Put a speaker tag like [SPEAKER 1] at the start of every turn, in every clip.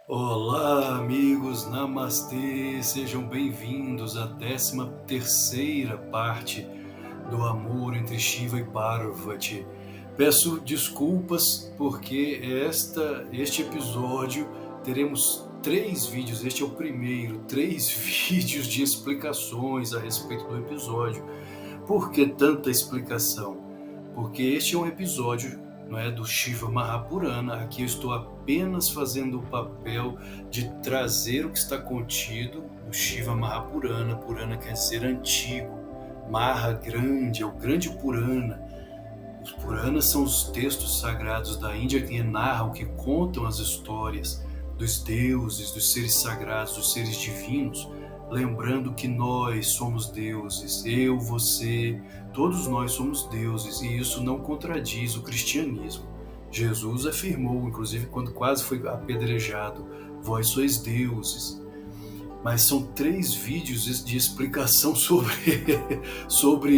[SPEAKER 1] Olá, amigos, Namastê, sejam bem-vindos à 13ª parte do Amor entre Shiva e Parvati. Peço desculpas porque este episódio teremos 3 vídeos, este é o primeiro, 3 vídeos de explicações a respeito do episódio. Por que tanta explicação? Porque este é um episódio, não é, do Shiva Mahapurana. Aqui eu estou apenas fazendo o papel de trazer o que está contido no Shiva Mahapurana. Purana quer dizer antigo, Maha grande, é o grande Purana. Os Puranas são os textos sagrados da Índia que narram, que contam as histórias dos deuses, dos seres sagrados, dos seres divinos, lembrando que nós somos deuses, eu, você, todos nós somos deuses, e isso não contradiz o cristianismo. Jesus afirmou, inclusive quando quase foi apedrejado, vós sois deuses. Mas são 3 vídeos de explicação sobre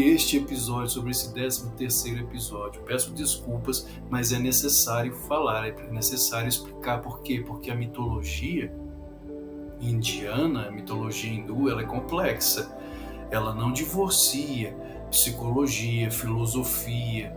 [SPEAKER 1] este episódio, sobre esse 13º episódio. Peço desculpas, mas é necessário falar, é necessário explicar por quê? Porque a mitologia indiana, a mitologia hindu, ela é complexa. Ela não divorcia psicologia, filosofia,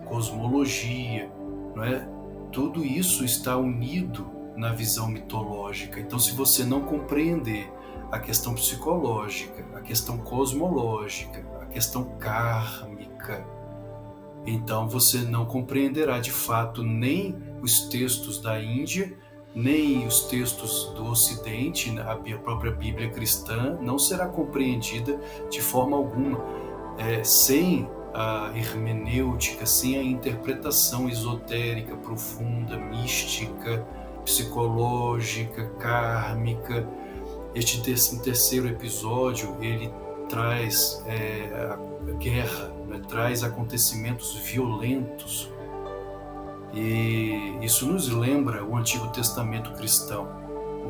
[SPEAKER 1] cosmologia, não é? Tudo isso está unido na visão mitológica. Então, se você não compreender a questão psicológica, a questão cosmológica, a questão kármica, então você não compreenderá de fato nem os textos da Índia, nem os textos do Ocidente. A própria Bíblia cristã não será compreendida de forma alguma sem a hermenêutica, sem a interpretação esotérica, profunda, mística, psicológica, kármica. Este 13º episódio, ele traz a guerra, né? Traz acontecimentos violentos, e isso nos lembra o Antigo Testamento cristão,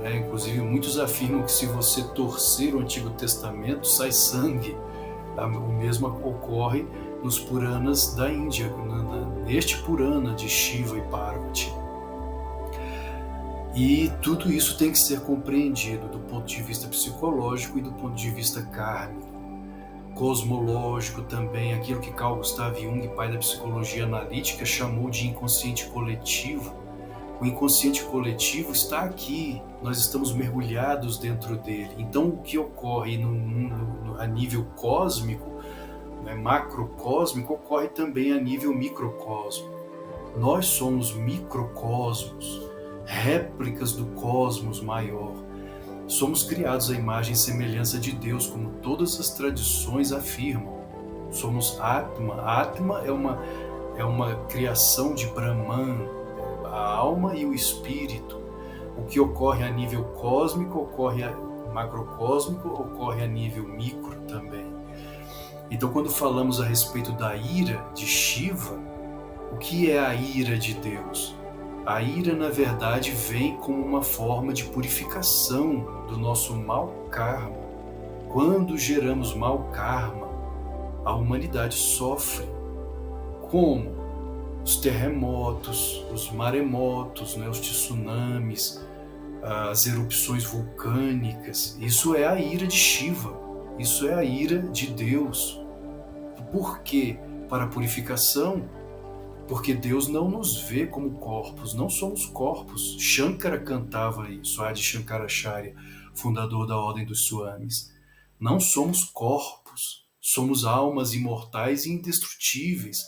[SPEAKER 1] né? Inclusive muitos afirmam que se você torcer o Antigo Testamento, sai sangue. O mesmo ocorre nos Puranas da Índia, neste Purana de Shiva e Parvati. E tudo isso tem que ser compreendido do ponto de vista psicológico e do ponto de vista kármico. Cosmológico também, aquilo que Carl Gustav Jung, pai da psicologia analítica, chamou de inconsciente coletivo. O inconsciente coletivo está aqui, nós estamos mergulhados dentro dele. Então, o que ocorre no mundo a nível cósmico, né, macrocósmico, ocorre também a nível microcósmico. Nós somos microcosmos, réplicas do cosmos maior. Somos criados à imagem e semelhança de Deus, como todas as tradições afirmam. Somos Atma. Atma é uma criação de Brahman, a alma e o espírito. O que ocorre a nível cósmico, ocorre a macrocósmico, ocorre a nível micro também. Então, quando falamos a respeito da ira de Shiva, o que é a ira de Deus? A ira, na verdade, vem como uma forma de purificação do nosso mau karma. Quando geramos mau karma, a humanidade sofre. Como? Os terremotos, os maremotos, né, os tsunamis, as erupções vulcânicas. Isso é a ira de Shiva, isso é a ira de Deus. Por quê? Para a purificação. Porque Deus não nos vê como corpos, não somos corpos. Shankara cantava isso, Adi Shankaracharya, fundador da Ordem dos Swamis. Não somos corpos, somos almas imortais e indestrutíveis.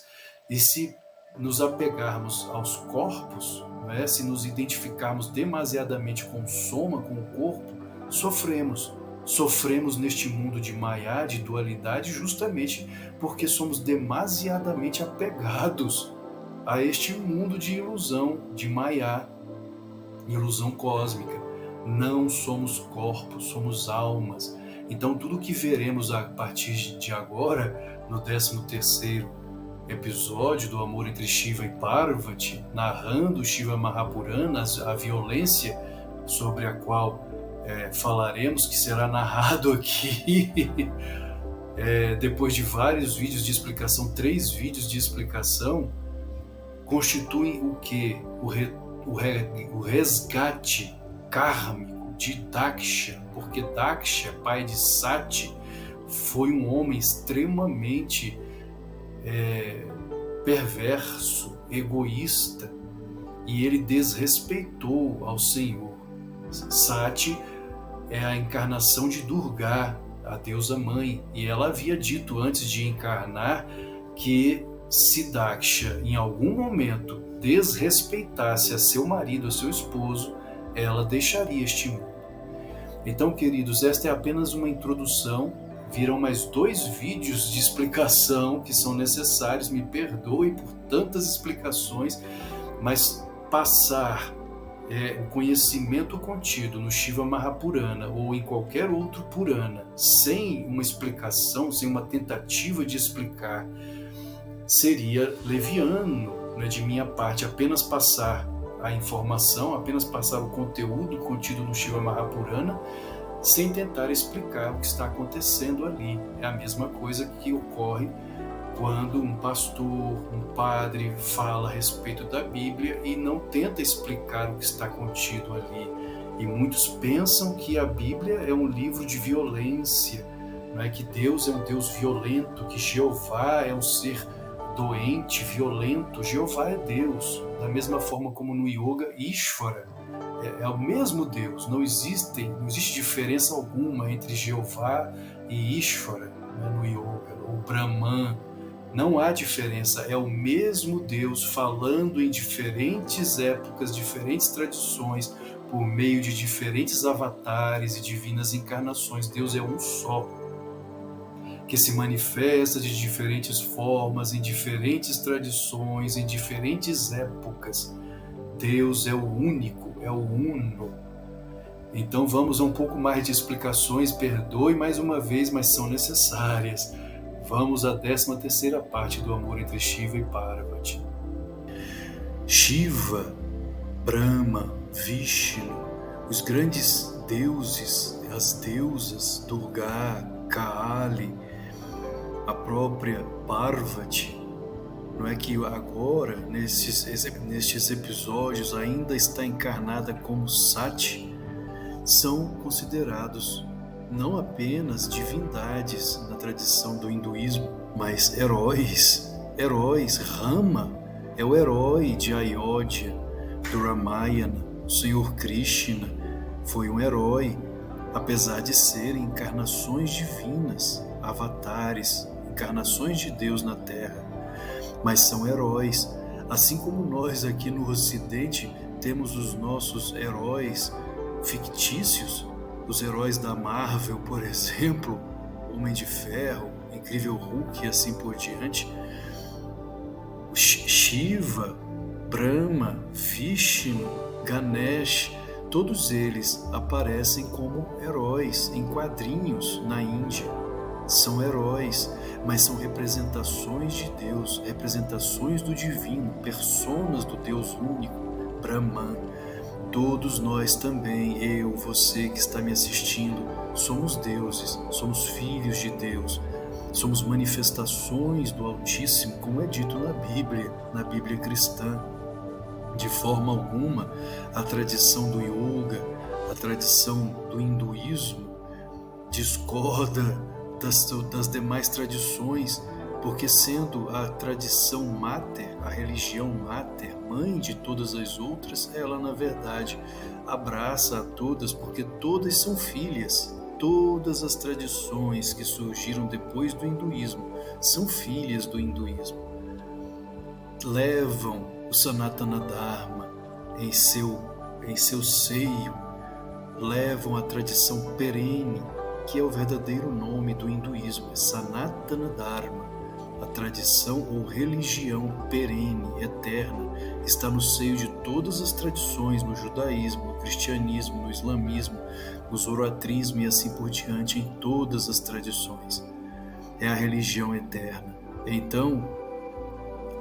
[SPEAKER 1] E se nos apegarmos aos corpos, né, se nos identificarmos demasiadamente com o soma, com o corpo, sofremos. Sofremos neste mundo de Maya, de dualidade, justamente porque somos demasiadamente apegados a este mundo de ilusão, de Maya, ilusão cósmica. Não somos corpos, somos almas. Então tudo que veremos a partir de agora, no 13º episódio do Amor entre Shiva e Parvati, narrando Shiva Mahapurana, a violência sobre a qual falaremos, que será narrado aqui, depois de vários vídeos de explicação, 3 vídeos de explicação, constituem o quê? O resgate kármico de Daksha, porque Daksha, pai de Sati, foi um homem extremamente perverso, egoísta, e ele desrespeitou ao Senhor. Sati é a encarnação de Durga, a deusa mãe, e ela havia dito antes de encarnar que se Daksha em algum momento desrespeitasse a seu marido, a seu esposo, ela deixaria este mundo. Então, queridos, esta é apenas uma introdução. Virão mais 2 vídeos de explicação que são necessários, me perdoem por tantas explicações, mas passar o conhecimento contido no Shiva Mahapurana ou em qualquer outro Purana, sem uma explicação, sem uma tentativa de explicar, seria leviano, né, de minha parte, apenas passar a informação, apenas passar o conteúdo contido no Shiva Mahapurana, sem tentar explicar o que está acontecendo ali. É a mesma coisa que ocorre quando um pastor, um padre fala a respeito da Bíblia e não tenta explicar o que está contido ali. E muitos pensam que a Bíblia é um livro de violência, não é? Que Deus é um Deus violento, que Jeová é um ser doente, violento. Jeová é Deus, da mesma forma como no Yoga, Ishvara é o mesmo Deus. Não existe diferença alguma entre Jeová e Ishvara, né, no Yoga, ou Brahman. Não há diferença, é o mesmo Deus falando em diferentes épocas, diferentes tradições, por meio de diferentes avatares e divinas encarnações. Deus é um só, que se manifesta de diferentes formas, em diferentes tradições, em diferentes épocas. Deus é o único, é o uno. Então vamos a um pouco mais de explicações, perdoe mais uma vez, mas são necessárias. Vamos à 13ª parte do amor entre Shiva e Parvati. Shiva, Brahma, Vishnu, os grandes deuses, as deusas, Durga, Kali, a própria Parvati, não é que agora, nestes episódios, ainda está encarnada como Sati, são considerados não apenas divindades na tradição do hinduísmo, mas heróis. Rama é o herói de Ayodhya, do Ramayana. O Senhor Krishna foi um herói, apesar de serem encarnações divinas, avatares, encarnações de Deus na Terra. Mas são heróis, assim como nós aqui no Ocidente temos os nossos heróis fictícios, os heróis da Marvel, por exemplo, Homem de Ferro, Incrível Hulk e assim por diante. Shiva, Brahma, Vishnu, Ganesh, todos eles aparecem como heróis em quadrinhos na Índia. São heróis, mas são representações de Deus, representações do divino, personas do Deus único, Brahman. Todos nós também, eu, você que está me assistindo, somos deuses, somos filhos de Deus, somos manifestações do Altíssimo, como é dito na Bíblia cristã. De forma alguma, a tradição do yoga, a tradição do hinduísmo discorda das demais tradições, porque sendo a tradição máter, a religião máter, mãe de todas as outras, ela na verdade abraça a todas, porque todas são filhas. Todas as tradições que surgiram depois do hinduísmo são filhas do hinduísmo. Levam o Sanatana Dharma em seu seio, levam a tradição perene, que é o verdadeiro nome do hinduísmo, é Sanatana Dharma. A tradição ou religião perene, eterna, está no seio de todas as tradições, no judaísmo, no cristianismo, no islamismo, no zoroatrismo e assim por diante, em todas as tradições. É a religião eterna. Então,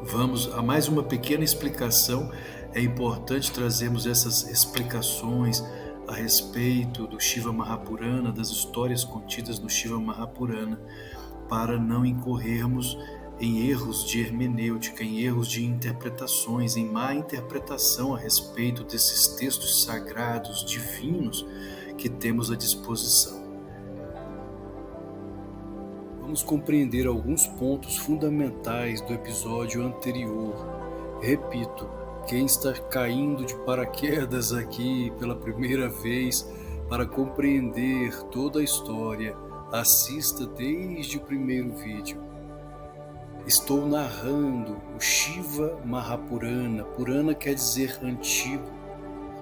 [SPEAKER 1] vamos a mais uma pequena explicação. É importante trazermos essas explicações a respeito do Shiva Mahapurana, das histórias contidas no Shiva Mahapurana, para não incorrermos em erros de hermenêutica, em erros de interpretações, em má interpretação a respeito desses textos sagrados, divinos, que temos à disposição. Vamos compreender alguns pontos fundamentais do episódio anterior. Repito, quem está caindo de paraquedas aqui pela primeira vez para compreender toda a história, assista desde o primeiro vídeo. Estou narrando o Shiva Mahapurana. Purana quer dizer antigo.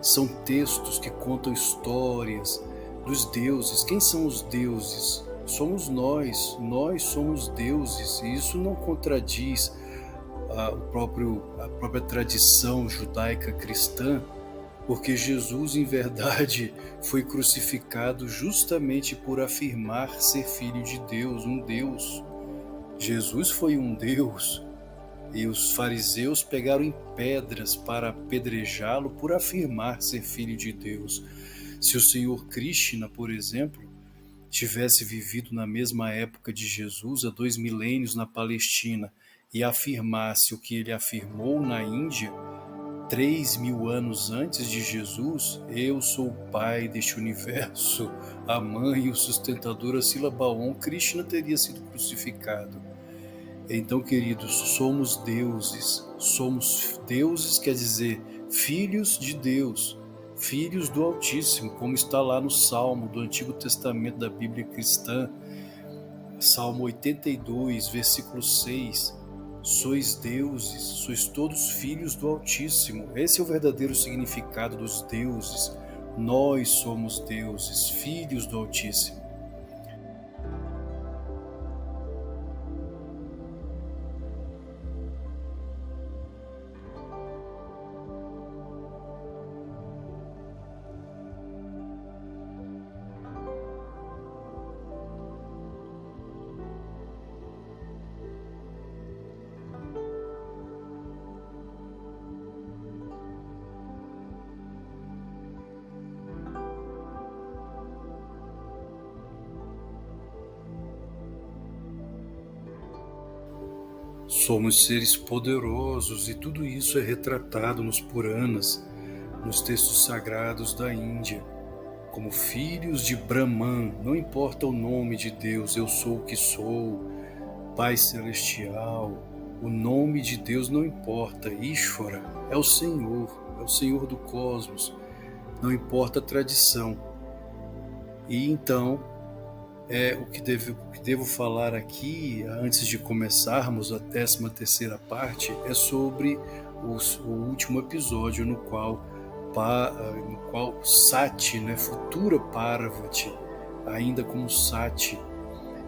[SPEAKER 1] São textos que contam histórias dos deuses. Quem são os deuses? Somos nós somos deuses, e isso não contradiz a própria tradição judaica cristã, porque Jesus, em verdade, foi crucificado justamente por afirmar ser filho de Deus, um Deus. Jesus foi um Deus, e os fariseus pegaram em pedras para apedrejá-lo por afirmar ser filho de Deus. Se o Senhor Krishna, por exemplo, tivesse vivido na mesma época de Jesus, há 2 milênios na Palestina, e afirmasse o que ele afirmou na Índia, 3.000 anos antes de Jesus: eu sou o pai deste universo, a mãe e o sustentador, a Silabaon, Krishna teria sido crucificado. Então, queridos, somos deuses quer dizer filhos de Deus, filhos do Altíssimo, como está lá no Salmo do Antigo Testamento da Bíblia cristã, Salmo 82, versículo 6, sois deuses, sois todos filhos do Altíssimo. Esse é o verdadeiro significado dos deuses. Nós somos deuses, filhos do Altíssimo. Somos seres poderosos, e tudo isso é retratado nos Puranas, nos textos sagrados da Índia, como filhos de Brahman. Não importa o nome de Deus, eu sou o que sou, Pai Celestial, o nome de Deus não importa. Ishvara é o Senhor do cosmos, não importa a tradição. E então, o que devo falar aqui, antes de começarmos a 13ª parte, é sobre o último episódio no qual Sati, futura Parvati, ainda como Sati,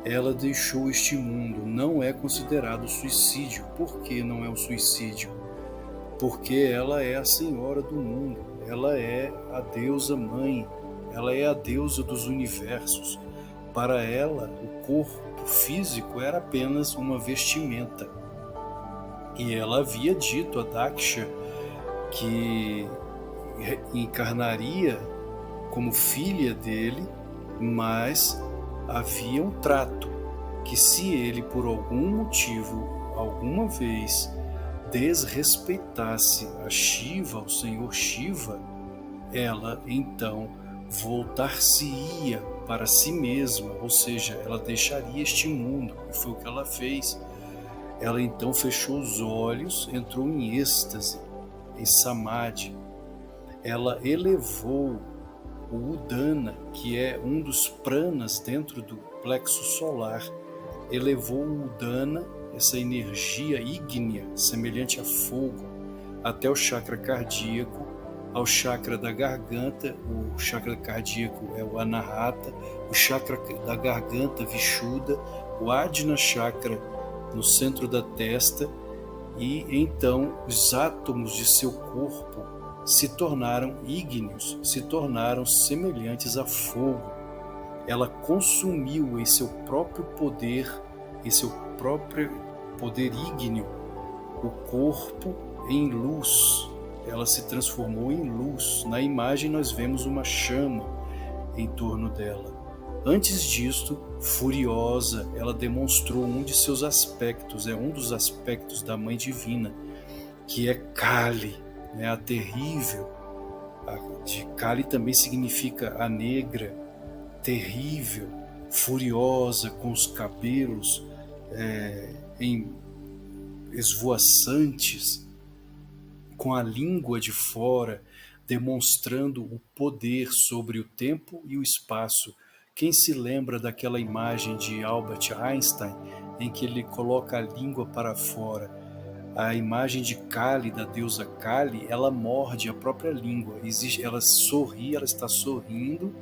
[SPEAKER 1] ela deixou este mundo. Não é considerado suicídio. Por que não é um suicídio? Porque ela é a senhora do mundo, ela é a deusa mãe, ela é a deusa dos universos. Para ela, o corpo físico era apenas uma vestimenta. E ela havia dito a Daksha que encarnaria como filha dele, mas havia um trato que, se ele por algum motivo, alguma vez, desrespeitasse a Shiva, o Senhor Shiva, ela então voltar-se-ia para si mesma, ou seja, ela deixaria este mundo, e foi o que ela fez. Ela então fechou os olhos, entrou em êxtase, em samadhi. Ela elevou o Udana, que é um dos pranas dentro do plexo solar, elevou o Udana, essa energia ígnea, semelhante a fogo, até o chakra cardíaco, ao chakra da garganta. O chakra cardíaco é o Anahata, o chakra da garganta, Vishuddha, o Ajna chakra no centro da testa, e então os átomos de seu corpo se tornaram ígneos, se tornaram semelhantes a fogo. Ela consumiu em seu próprio poder, em seu próprio poder ígneo, o corpo em luz. Ela se transformou em luz. Na imagem nós vemos uma chama em torno dela. Antes disto, furiosa, ela demonstrou um de seus aspectos, um dos aspectos da Mãe Divina, que é Kali, né, a terrível. De Kali também significa a negra, terrível, furiosa, com os cabelos esvoaçantes, com a língua de fora, demonstrando o poder sobre o tempo e o espaço. Quem se lembra daquela imagem de Albert Einstein, em que ele coloca a língua para fora? A imagem de Kali, da deusa Kali, ela morde a própria língua. Ela sorri, ela está sorrindo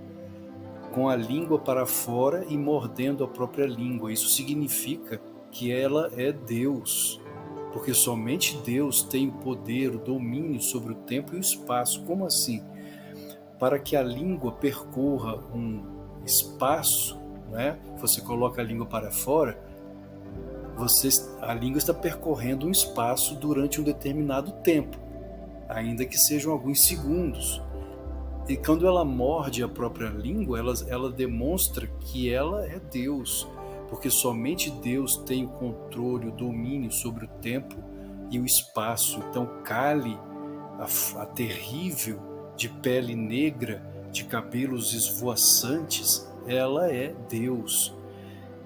[SPEAKER 1] com a língua para fora e mordendo a própria língua. Isso significa que ela é Deus, porque somente Deus tem o poder, o domínio sobre o tempo e o espaço. Como assim? Para que a língua percorra um espaço, né? Você coloca a língua para fora, a língua está percorrendo um espaço durante um determinado tempo, ainda que sejam alguns segundos. E quando ela morde a própria língua, ela demonstra que ela é Deus, porque somente Deus tem o controle, o domínio sobre o tempo e o espaço. Então Kali, a terrível, de pele negra, de cabelos esvoaçantes, ela é Deus.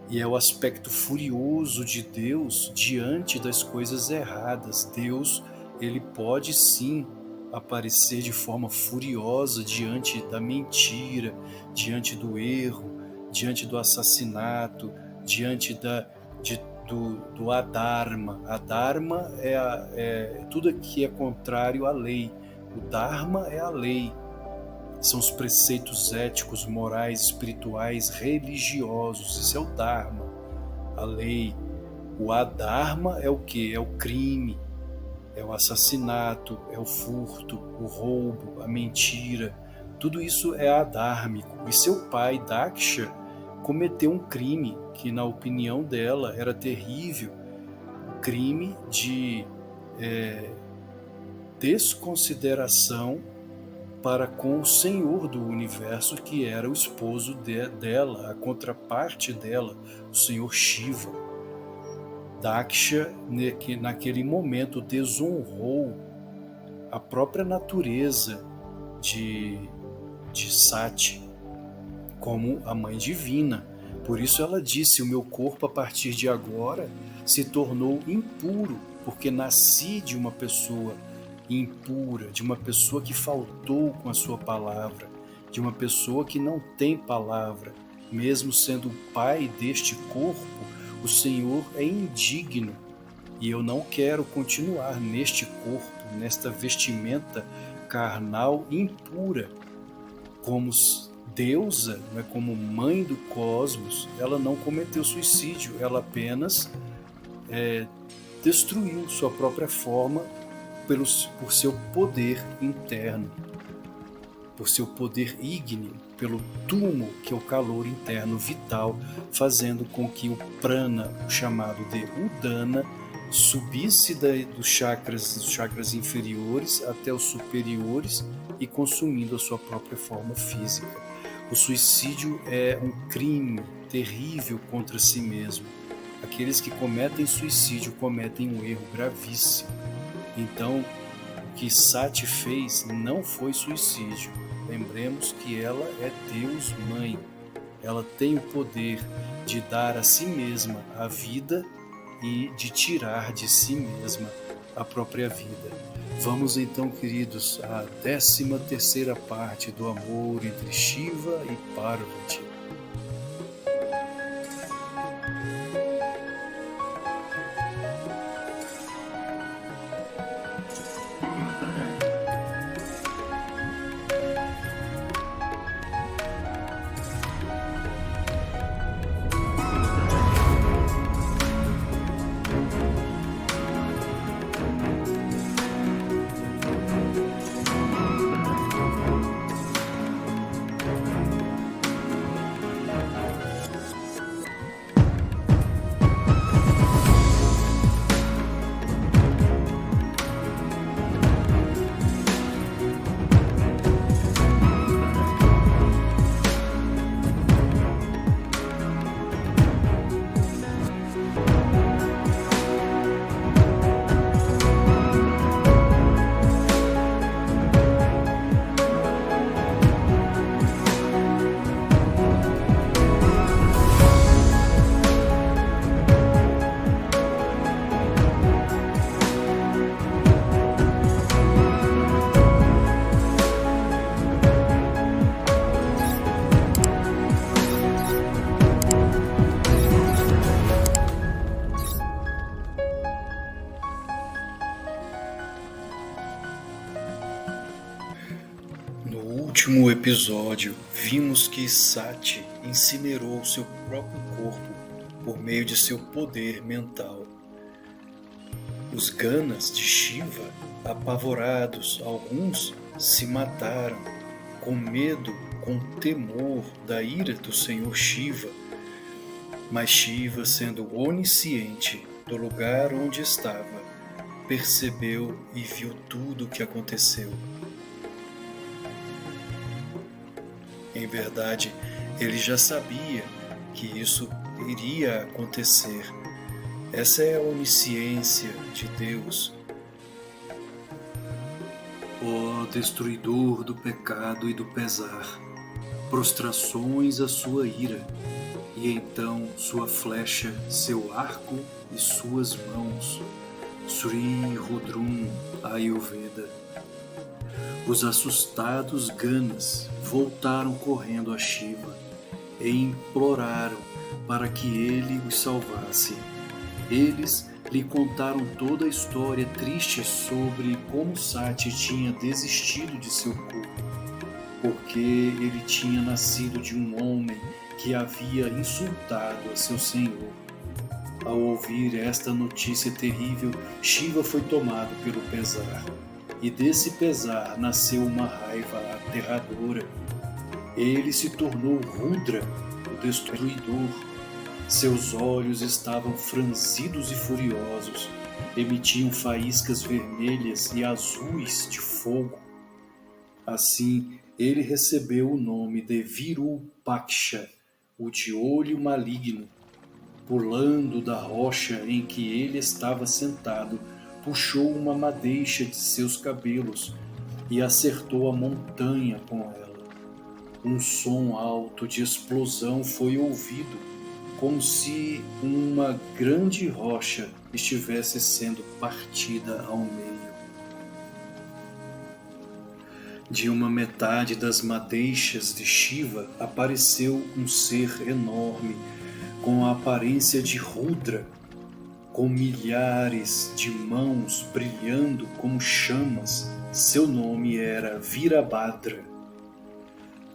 [SPEAKER 1] E é o aspecto furioso de Deus diante das coisas erradas. Deus, ele pode sim aparecer de forma furiosa diante da mentira, diante do erro, diante do assassinato, diante do adharma. Adharma é tudo que é contrário à lei. O dharma é a lei. São os preceitos éticos, morais, espirituais, religiosos. Isso é o dharma, a lei. O adharma é o quê? É o crime, é o assassinato, é o furto, o roubo, a mentira. Tudo isso é adármico. E seu pai, Daksha, cometeu um crime que, na opinião dela, era terrível. O crime de desconsideração para com o Senhor do Universo, que era o esposo dela, a contraparte dela, o Senhor Shiva. Daksha, naquele momento, desonrou a própria natureza de Sati como a Mãe Divina. Por isso ela disse: o meu corpo a partir de agora se tornou impuro, porque nasci de uma pessoa impura, de uma pessoa que faltou com a sua palavra, de uma pessoa que não tem palavra. Mesmo sendo o pai deste corpo, o Senhor é indigno, e eu não quero continuar neste corpo, nesta vestimenta carnal impura. Como deusa, como mãe do cosmos, ela não cometeu suicídio, ela apenas destruiu sua própria forma por seu poder interno, por seu poder ígneo, pelo túmulo que é o calor interno vital, fazendo com que o prana, o chamado de Udana, subisse dos chakras inferiores até os superiores e consumindo a sua própria forma física. O suicídio é um crime terrível contra si mesmo. Aqueles que cometem suicídio cometem um erro gravíssimo. Então, o que Sati fez não foi suicídio. Lembremos que ela é Deus Mãe. Ela tem o poder de dar a si mesma a vida e de tirar de si mesma a própria vida. Vamos então, queridos, à 13ª parte do amor entre Shiva e Parvati. No último episódio, vimos que Sati incinerou seu próprio corpo por meio de seu poder mental. Os Ganas de Shiva, apavorados, alguns se mataram, com medo, com temor da ira do Senhor Shiva. Mas Shiva, sendo onisciente do lugar onde estava, percebeu e viu tudo o que aconteceu. Em verdade, ele já sabia que isso iria acontecer. Essa é a onisciência de Deus. Ó destruidor do pecado e do pesar, prostrações à sua ira, e então sua flecha, seu arco e suas mãos. Sri Rudrum Ayurveda. Os assustados Ganas voltaram correndo a Shiva e imploraram para que ele os salvasse. Eles lhe contaram toda a história triste sobre como Sati tinha desistido de seu corpo, porque ele tinha nascido de um homem que havia insultado a seu senhor. Ao ouvir esta notícia terrível, Shiva foi tomado pelo pesar. E desse pesar nasceu uma raiva aterradora. Ele se tornou Rudra, o destruidor. Seus olhos estavam franzidos e furiosos, emitiam faíscas vermelhas e azuis de fogo. Assim, ele recebeu o nome de Virupaksha, o de olho maligno. Pulando da rocha em que ele estava sentado, puxou uma madeixa de seus cabelos e acertou a montanha com ela. Um som alto de explosão foi ouvido, como se uma grande rocha estivesse sendo partida ao meio. De uma metade das madeixas de Shiva apareceu um ser enorme, com a aparência de Rudra, com milhares de mãos brilhando como chamas. Seu nome era Virabhadra.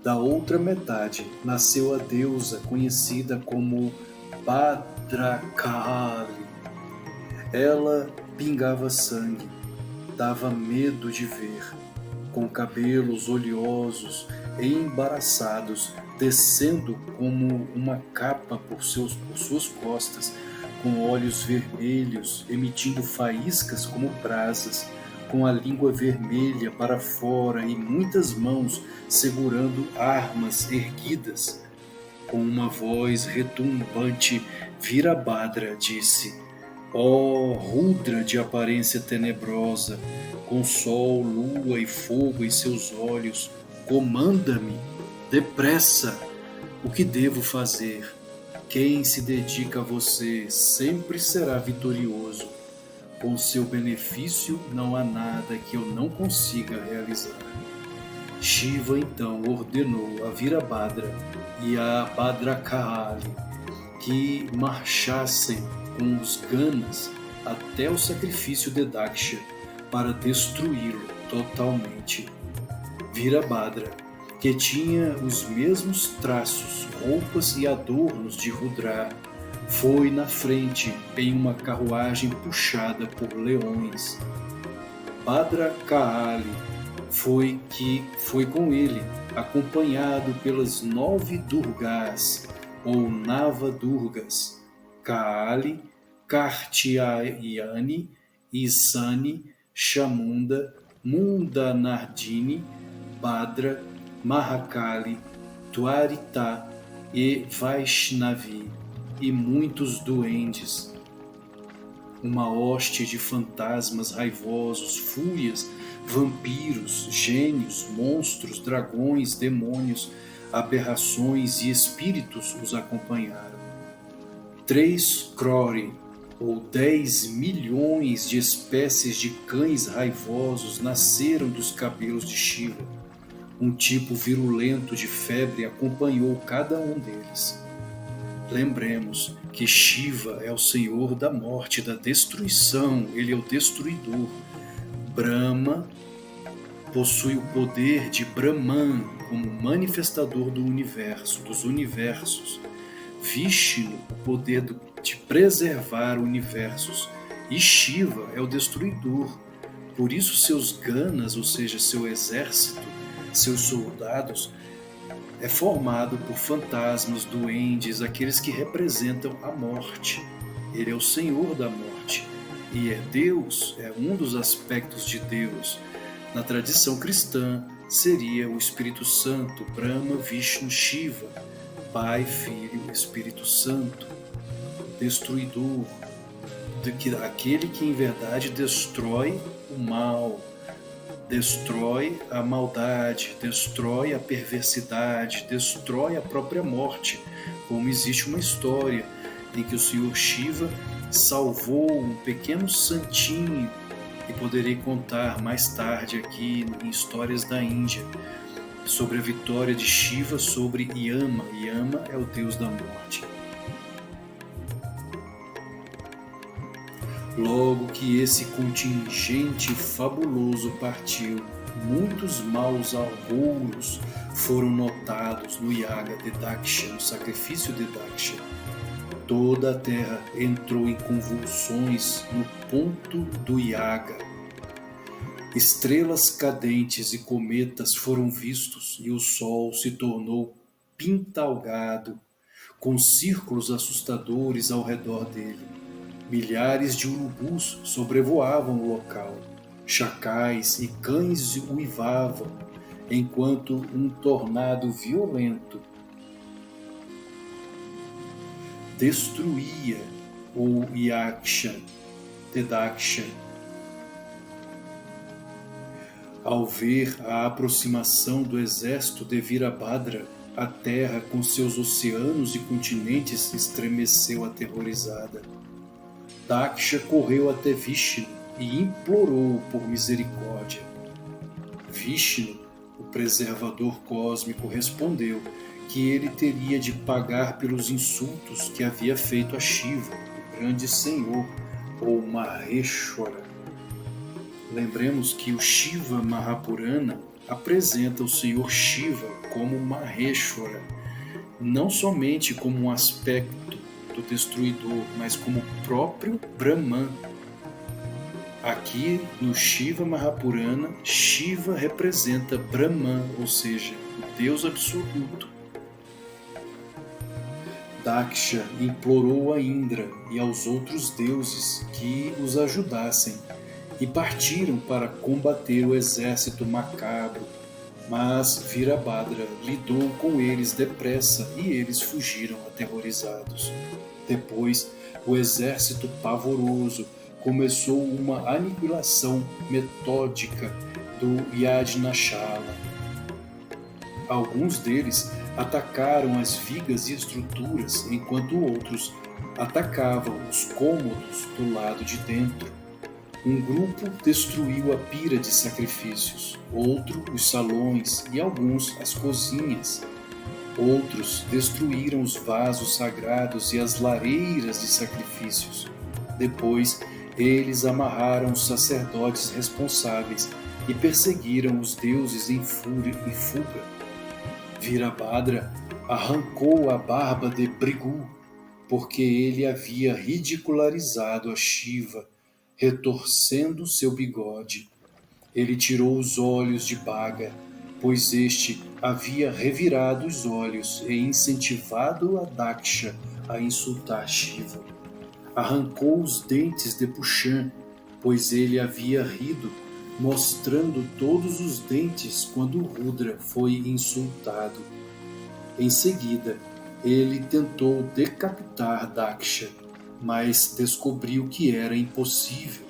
[SPEAKER 1] Da outra metade nasceu a deusa conhecida como Bhadrakali. Ela pingava sangue, dava medo de ver, com cabelos oleosos e embaraçados, descendo como uma capa por suas costas, com olhos vermelhos, emitindo faíscas como brasas, com a língua vermelha para fora e muitas mãos segurando armas erguidas. Com uma voz retumbante, Virabhadra disse: ó Rudra de aparência tenebrosa, com sol, lua e fogo em seus olhos, comanda-me, depressa, o que devo fazer? Quem se dedica a você sempre será vitorioso. Com seu benefício não há nada que eu não consiga realizar. Shiva então ordenou a Virabhadra e a Bhadrakali que marchassem com os Ganas até o sacrifício de Daksha para destruí-lo totalmente. Virabhadra, que tinha os mesmos traços, roupas e adornos de Rudra, foi na frente em uma carruagem puxada por leões. Bhadrakali foi com ele, acompanhado pelas 9 Durgas, ou Navadurgas, Kaali, Kartyayani, Isani, Chamunda, Mundanardini, Bhadra, Mahakali, Dwarita e Vaishnavi, e muitos duendes. Uma hoste de fantasmas raivosos, fúrias, vampiros, gênios, monstros, dragões, demônios, aberrações e espíritos os acompanharam. 3 crore, ou 10 milhões de espécies de cães raivosos nasceram dos cabelos de Shiva. Um tipo virulento de febre acompanhou cada um deles. Lembremos que Shiva é o Senhor da morte, da destruição, ele é o destruidor. Brahma Possui o poder de Brahman como manifestador do universo, dos universos. Vishnu, o poder de preservar universos. E Shiva é o destruidor. Por isso seus ganas, ou seja, seu exército, seus soldados, é formado por fantasmas, duendes, aqueles que representam a morte. Ele é o Senhor da morte. E é Deus, é um dos aspectos de Deus. Na tradição cristã, seria o Espírito Santo, Brahma, Vishnu, Shiva, Pai, Filho, Espírito Santo, destruidor, aquele que em verdade destrói o mal, destrói a maldade, destrói a perversidade, destrói a própria morte, como existe uma história em que o Senhor Shiva salvou um pequeno santinho, e poderei contar mais tarde aqui em Histórias da Índia, sobre a vitória de Shiva sobre Yama. Yama é o deus da morte. Logo que esse contingente fabuloso partiu, muitos maus agouros foram notados no Yaga de Daksha, no sacrifício de Daksha. Toda a terra entrou em convulsões no ponto do Yaga. Estrelas cadentes e cometas foram vistos e o sol se tornou pintalgado, com círculos assustadores ao redor dele. Milhares de urubus sobrevoavam o local. Chacais e cães uivavam, enquanto um tornado violento destruía o Yaksha, Tedaksha. Ao ver a aproximação do exército de Virabhadra, a terra com seus oceanos e continentes estremeceu aterrorizada. Daksha correu até Vishnu e implorou por misericórdia. Vishnu, o preservador cósmico, respondeu que ele teria de pagar pelos insultos que havia feito a Shiva, o grande senhor, ou Maheshwara. Lembremos que o Shiva Mahapurana apresenta o senhor Shiva como Maheshwara, não somente como um aspecto do destruidor, mas como o próprio Brahman. Aqui no Shiva Mahapurana, Shiva representa Brahman, ou seja, o Deus absoluto. Daksha implorou a Indra e aos outros deuses que os ajudassem e partiram para combater o exército macabro, mas Virabhadra lidou com eles depressa e eles fugiram aterrorizados. Depois, o exército pavoroso começou uma aniquilação metódica do Yajnashala. Alguns deles atacaram as vigas e estruturas, enquanto outros atacavam os cômodos do lado de dentro. Um grupo destruiu a pira de sacrifícios, outro os salões e alguns as cozinhas. Outros destruíram os vasos sagrados e as lareiras de sacrifícios. Depois, eles amarraram os sacerdotes responsáveis e perseguiram os deuses em fuga. Virabhadra arrancou a barba de Brigu, porque ele havia ridicularizado a Shiva, retorcendo seu bigode. Ele tirou os olhos de Bhaga, pois este havia revirado os olhos e incentivado a Daksha a insultar Shiva. Arrancou os dentes de Pushan, pois ele havia rido, mostrando todos os dentes quando Rudra foi insultado. Em seguida, ele tentou decapitar Daksha, mas descobriu que era impossível.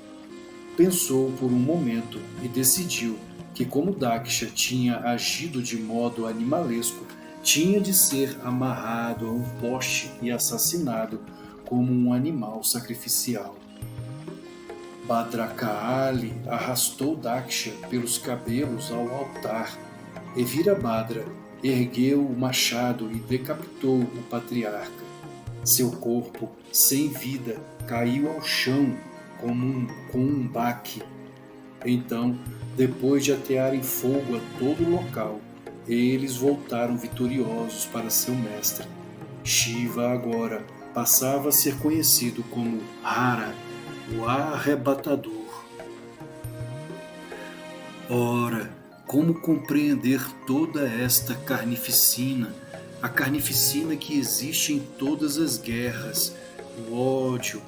[SPEAKER 1] Pensou por um momento e decidiu que, como Daksha tinha agido de modo animalesco, tinha de ser amarrado a um poste e assassinado como um animal sacrificial. Bhadrakaali arrastou Daksha pelos cabelos ao altar e Virabhadra ergueu o machado e decapitou o patriarca. Seu corpo, sem vida, caiu ao chão com um baque. Então, depois de atearem fogo a todo o local, eles voltaram vitoriosos para seu mestre. Shiva agora passava a ser conhecido como Hara, o arrebatador. Ora, como compreender toda esta carnificina, a carnificina que existe em todas as guerras, o ódio?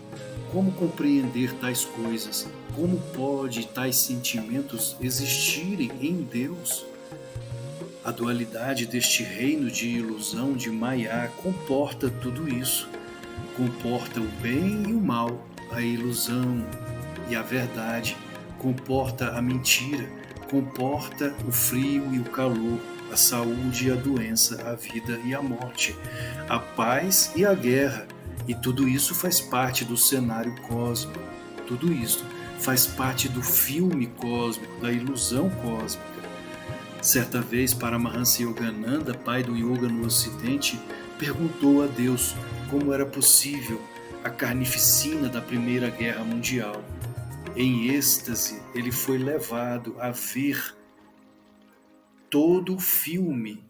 [SPEAKER 1] Como compreender tais coisas? Como pode tais sentimentos existirem em Deus? A dualidade deste reino de ilusão de Maya comporta tudo isso. Comporta o bem e o mal, a ilusão e a verdade. Comporta a mentira, comporta o frio e o calor, a saúde e a doença, a vida e a morte, a paz e a guerra. E tudo isso faz parte do cenário cósmico. Tudo isso faz parte do filme cósmico, da ilusão cósmica. Certa vez, Paramahansa Yogananda, pai do yoga no Ocidente, perguntou a Deus como era possível a carnificina da Primeira Guerra Mundial. Em êxtase, ele foi levado a ver todo o filme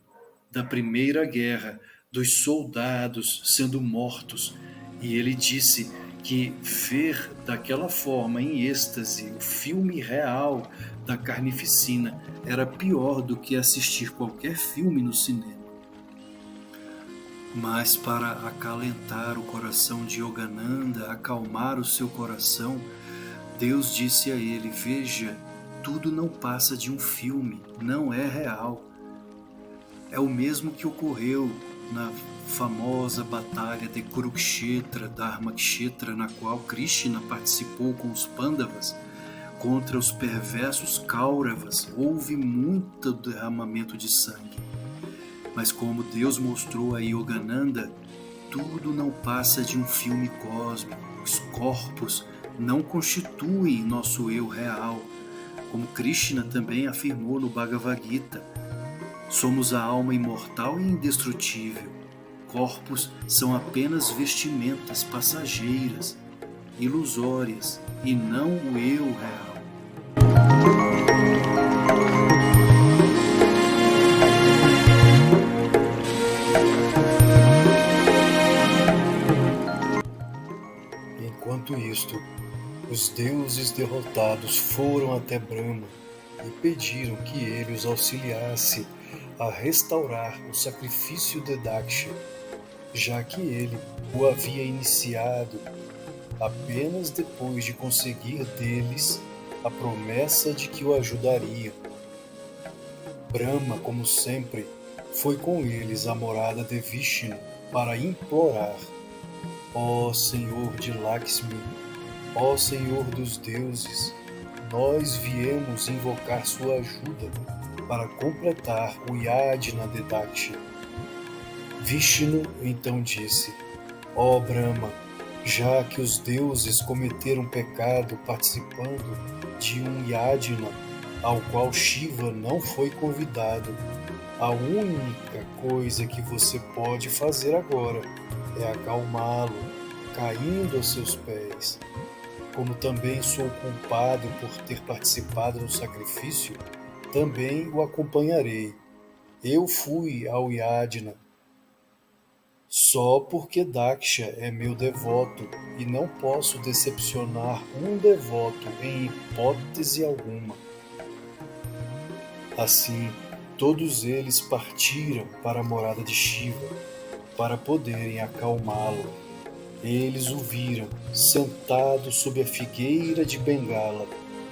[SPEAKER 1] da Primeira Guerra, dos soldados sendo mortos, e ele disse que ver daquela forma, em êxtase, o filme real da carnificina era pior do que assistir qualquer filme no cinema. Mas para acalentar o coração de Yogananda, acalmar o seu coração, Deus disse a ele: veja, tudo não passa de um filme, não é real. É o mesmo que ocorreu na famosa batalha de Kurukshetra, Dharmakshetra, na qual Krishna participou com os Pandavas contra os perversos Kauravas. Houve muito derramamento de sangue. Mas como Deus mostrou a Yogananda, tudo não passa de um filme cósmico. Os corpos não constituem nosso eu real, como Krishna também afirmou no Bhagavad Gita. Somos a alma imortal e indestrutível. Corpos são apenas vestimentas passageiras, ilusórias, e não o eu real. Enquanto isto, os deuses derrotados foram até Brahma e pediram que ele os auxiliasse a restaurar o sacrifício de Daksha, já que ele o havia iniciado apenas depois de conseguir deles a promessa de que o ajudariam. Brahma, como sempre, foi com eles à morada de Vishnu para implorar: ó Senhor de Lakshmi, ó Senhor dos deuses, nós viemos invocar sua ajuda para completar o Yajna de Daksha. Vishnu então disse: ó Brahma, já que os deuses cometeram pecado participando de um Yajna ao qual Shiva não foi convidado, a única coisa que você pode fazer agora é acalmá-lo, caindo aos seus pés. Como também sou culpado por ter participado do sacrifício, também o acompanharei. Eu fui ao Yajna só porque Daksha é meu devoto e não posso decepcionar um devoto em hipótese alguma. Assim, todos eles partiram para a morada de Shiva para poderem acalmá-lo. Eles o viram sentado sob a figueira de Bengala,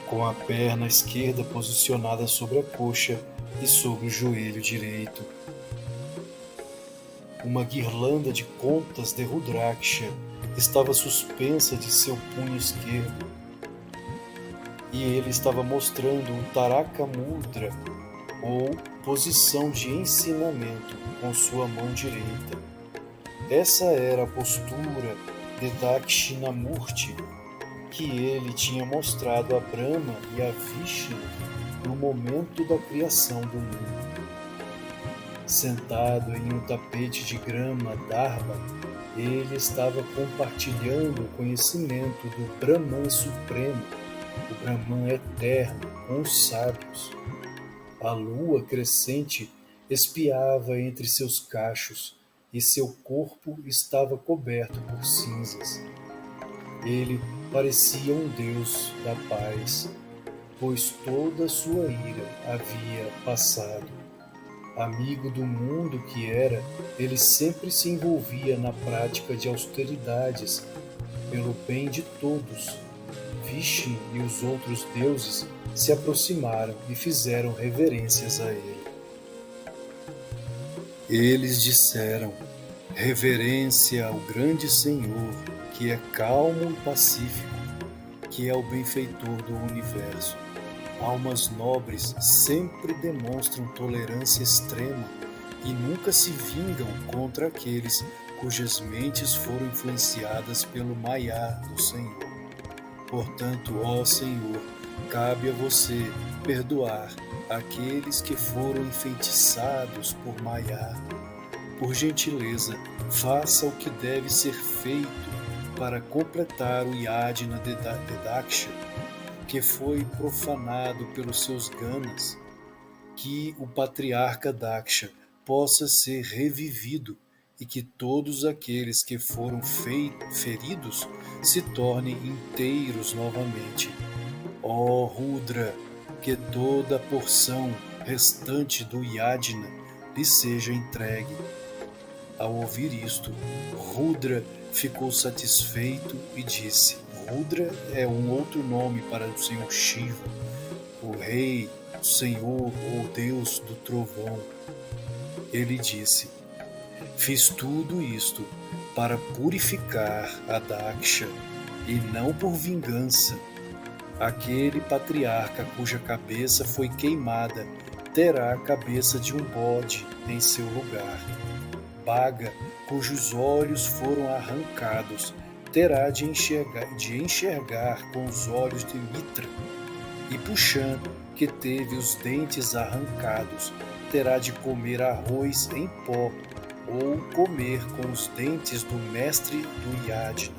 [SPEAKER 1] com a perna esquerda posicionada sobre a coxa e sobre o joelho direito. Uma guirlanda de contas de Rudraksha estava suspensa de seu punho esquerdo, e ele estava mostrando o Taraka Mudra, ou posição de ensinamento, com sua mão direita. Essa era a postura de Dakshinamurti que ele tinha mostrado a Brahma e a Vishnu no momento da criação do mundo. Sentado em um tapete de grama Dharma, ele estava compartilhando o conhecimento do Brahman Supremo o Brahman eterno com os sábios. A lua crescente espiava entre seus cachos e seu corpo estava coberto por cinzas. Ele parecia um deus da paz, pois toda sua ira havia passado. Amigo do mundo que era, ele sempre se envolvia na prática de austeridades pelo bem de todos. Vishnu e os outros deuses se aproximaram e fizeram reverências a ele. Eles disseram: reverência ao grande Senhor, que é calmo e pacífico, que é o benfeitor do universo. Almas nobres sempre demonstram tolerância extrema e nunca se vingam contra aqueles cujas mentes foram influenciadas pelo Maya do Senhor. Portanto, ó Senhor, cabe a você perdoar aqueles que foram enfeitiçados por Maya. Por gentileza, faça o que deve ser feito para completar o Yajna de Daksha, que foi profanado pelos seus ganas, que o patriarca Daksha possa ser revivido e que todos aqueles que foram feridos se tornem inteiros novamente. Ó Rudra, que toda a porção restante do Yajna lhe seja entregue. Ao ouvir isto, Rudra ficou satisfeito e disse: Rudra é um outro nome para o Senhor Shiva, o Rei, o Senhor ou Deus do Trovão. Ele disse: fiz tudo isto para purificar a Daksha e não por vingança. Aquele patriarca cuja cabeça foi queimada terá a cabeça de um bode em seu lugar. Bhaga, cujos olhos foram arrancados, terá de enxergar com os olhos de Mitra. E Pushan, que teve os dentes arrancados, terá de comer arroz em pó ou comer com os dentes do mestre do Yajna.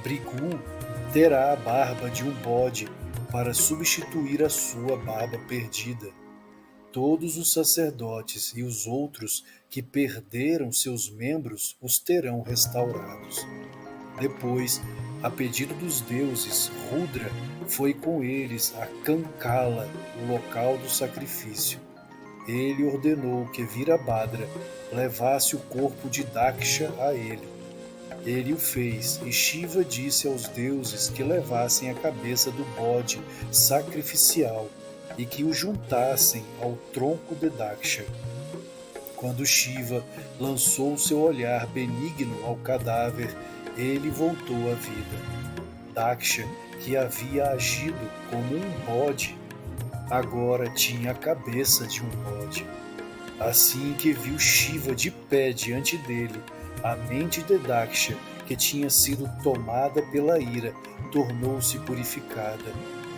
[SPEAKER 1] Brigu terá a barba de um bode para substituir a sua barba perdida. Todos os sacerdotes e os outros que perderam seus membros os terão restaurados. Depois, a pedido dos deuses, Rudra foi com eles a Kankala, o local do sacrifício. Ele ordenou que Virabhadra levasse o corpo de Daksha a ele. Ele o fez, e Shiva disse aos deuses que levassem a cabeça do bode sacrificial e que o juntassem ao tronco de Daksha. Quando Shiva lançou seu olhar benigno ao cadáver, ele voltou à vida. Daksha, que havia agido como um bode, agora tinha a cabeça de um bode. Assim que viu Shiva de pé diante dele, a mente de Daksha, que tinha sido tomada pela ira, tornou-se purificada,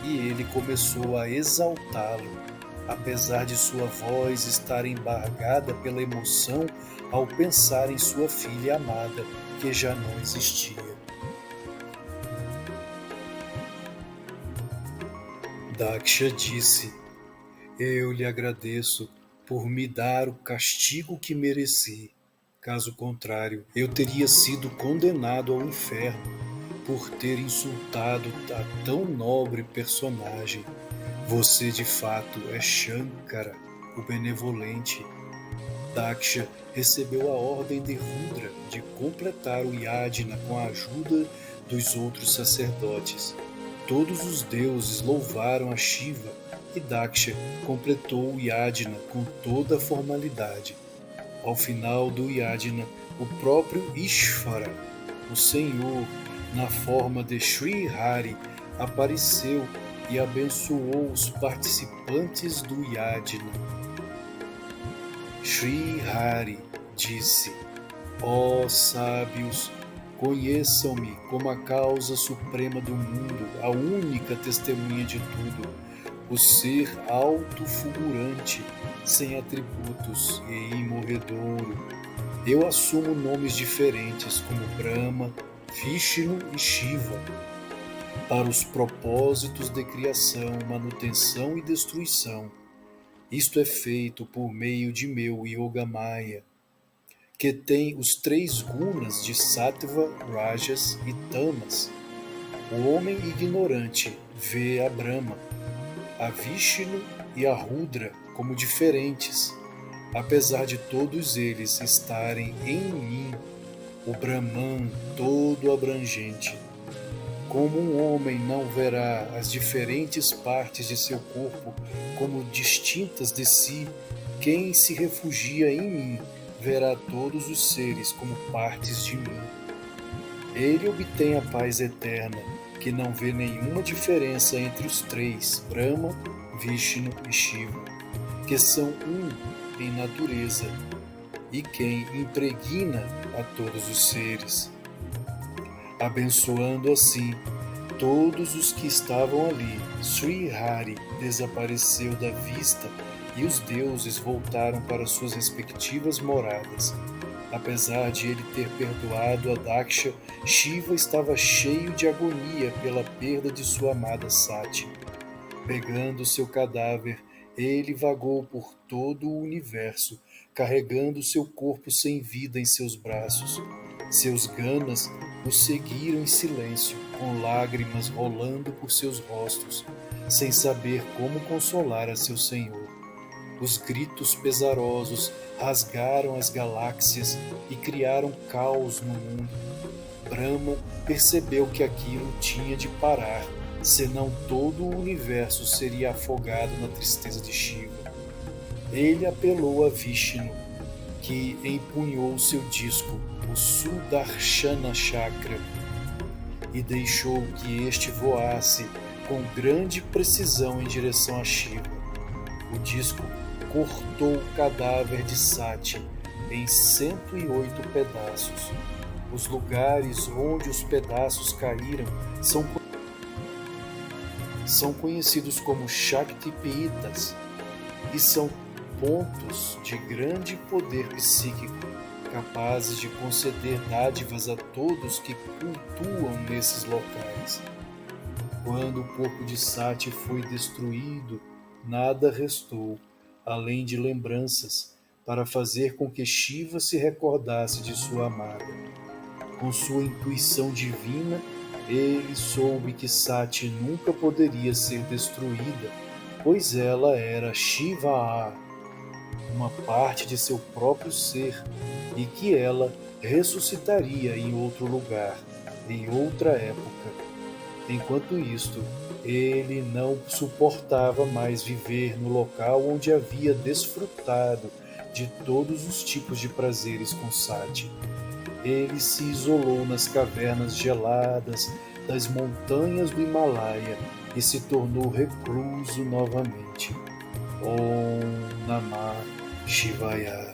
[SPEAKER 1] e ele começou a exaltá-lo, apesar de sua voz estar embargada pela emoção ao pensar em sua filha amada, que já não existia. Daksha disse: eu lhe agradeço por me dar o castigo que mereci. Caso contrário, eu teria sido condenado ao inferno por ter insultado a tão nobre personagem. Você de fato é Shankara, o benevolente. Daksha recebeu a ordem de Rudra de completar o Yajna com a ajuda dos outros sacerdotes. Todos os deuses louvaram a Shiva e Daksha completou o Yajna com toda a formalidade. Ao final do Yajna, o próprio Ishvara, o Senhor, na forma de Sri Hari, apareceu e abençoou os participantes do Yajna. Sri Hari disse: ó sábios, conheçam-me como a causa suprema do mundo, a única testemunha de tudo, o ser alto fulgurante, sem atributos e imorredouro. Eu assumo nomes diferentes como Brahma, Vishnu e Shiva. para os propósitos de criação, manutenção e destruição. Isto é feito por meio de meu Yogamaya, que tem os 3 gunas de Sattva, Rajas e Tamas. O homem ignorante vê a Brahma, a Vishnu e a Rudra como diferentes, apesar de todos eles estarem em mim, o Brahman todo abrangente. Como um homem não verá as diferentes partes de seu corpo como distintas de si, quem se refugia em mim verá todos os seres como partes de mim. Ele obtém a paz eterna, que não vê nenhuma diferença entre os 3, Brahma, Vishnu e Shiva, que são um em natureza, e quem impregna a todos os seres, abençoando assim todos os que estavam ali. Sri Hari desapareceu da vista e os deuses voltaram para suas respectivas moradas. Apesar de ele ter perdoado a Daksha, Shiva estava cheio de agonia pela perda de sua amada Sati. Pegando seu cadáver, ele vagou por todo o universo, carregando seu corpo sem vida em seus braços. Seus ganas o seguiram em silêncio, com lágrimas rolando por seus rostos, sem saber como consolar a seu senhor. Os gritos pesarosos rasgaram as galáxias e criaram caos no mundo. Brahma percebeu que aquilo tinha de parar, senão todo o universo seria afogado na tristeza de Shiva. Ele apelou a Vishnu, que empunhou seu disco, o Sudarshana Chakra, e deixou que este voasse com grande precisão em direção a Shiva. O disco cortou o cadáver de Sati em 108 pedaços. Os lugares onde os pedaços caíram são conhecidos como Shaktipitas e são pontos de grande poder psíquico, capazes de conceder dádivas a todos que cultuam nesses locais. Quando o corpo de Sati foi destruído, nada restou, além de lembranças, para fazer com que Shiva se recordasse de sua amada. Com sua intuição divina, ele soube que Sati nunca poderia ser destruída, pois ela era Shiva, uma parte de seu próprio ser, e que ela ressuscitaria em outro lugar, em outra época. Enquanto isto, ele não suportava mais viver no local onde havia desfrutado de todos os tipos de prazeres com Sati. Ele se isolou nas cavernas geladas das montanhas do Himalaia e se tornou recluso novamente. Om Namah Shivaya.